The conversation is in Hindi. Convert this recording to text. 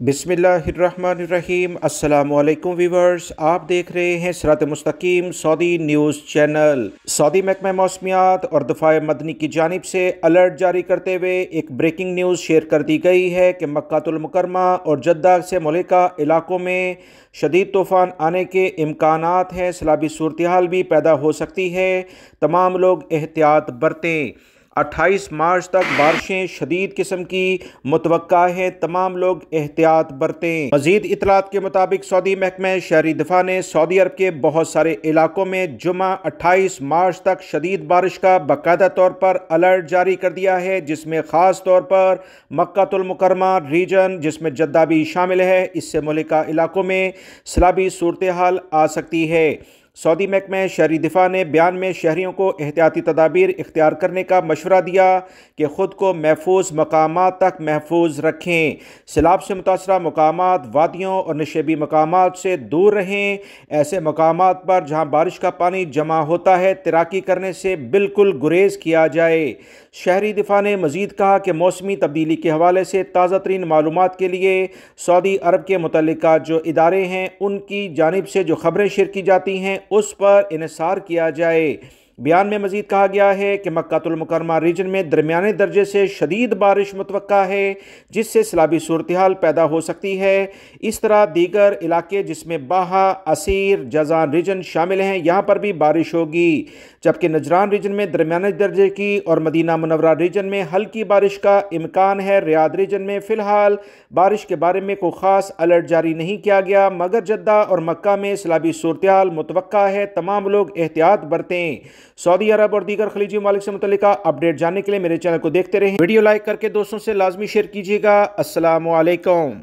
बिस्मिल्लाहिर्रहमानिर्रहीम। अस्सलामुअलैकुम वीवर्स, आप देख रहे हैं सिरात मुस्तकीम सऊदी न्यूज़ चैनल। सऊदी महकमा मौसमियात और दफ़ाए मदनी की जानिब से अलर्ट जारी करते हुए एक ब्रेकिंग न्यूज़ शेयर कर दी गई है कि मक्कातुल मुकरमा और जद्दा से मुल्का इलाकों में शदीद तूफ़ान आने के इम्कानात हैं। सैलाबी सूरत हाल भी पैदा हो सकती है, तमाम लोग एहतियात बरतें। 28 मार्च तक बारिशें शदीद किस्म की मुतवक्का है, तमाम लोग एहतियात बरतें। मजीद इतलात के मुताबिक सऊदी महकमा शहरी दिफा ने सऊदी अरब के बहुत सारे इलाकों में जुमा 28 मार्च तक शदीद बारिश का बाकायदा तौर पर अलर्ट जारी कर दिया है, जिसमें ख़ास तौर पर मक्कातुल मुकरमा रीजन, जिसमें जद्दा भी शामिल है, इससे मुल्का इलाकों में सैलाबी सूरत हाल आ सकती है। सऊदी महकमा शहरी दिफा ने बयान में शहरियों को एहतियाती तदाबीर इख्तियार करने का मशवरा दिया कि ख़ुद को महफूज मकामात तक महफूज रखें। सैलाब से मुतासरा मकामात, वादियों और नशेबी मकामात से दूर रहें। ऐसे मकामात पर जहाँ बारिश का पानी जमा होता है, तैराकी करने से बिल्कुल गुरेज किया जाए। शहरी दिफा ने मजीद कहा कि मौसमी तब्दीली के हवाले से ताज़ा तरीन मालूमात के लिए सऊदी अरब के मुतल्लिका जो इदारे हैं उनकी जानिब से जो खबरें शेयर की जाती हैं उस पर इन्हिसार किया जाए। बयान में मजीद कहा गया है कि मक्कातुल मुकरमा रीजन में दरमियाने दर्जे से शदीद बारिश मुतवक्का है, जिससे सैलाबी सूरत हाल पैदा हो सकती है। इस तरह दीगर इलाके जिसमें बाहा, असीर, जजान रीजन शामिल हैं, यहाँ पर भी बारिश होगी, जबकि नजरान रीजन में दरमियाने दर्जे की और मदीना मुनव्वरा रीजन में हल्की बारिश का इम्कान है। रियाद रीजन में फ़िलहाल बारिश के बारे में कोई ख़ास अलर्ट जारी नहीं किया गया, मगर जद्दा और मक्का में सैलाबी सूरत हाल मुतवक्का है, तमाम लोग एहतियात बरतें। सऊदी अरब और दीगर खलीजी ममालिक से मुतल्लिका अपडेट जानने के लिए मेरे चैनल को देखते रहें। वीडियो लाइक करके दोस्तों से लाजमी शेयर कीजिएगा। अस्सलामु अलैकुम।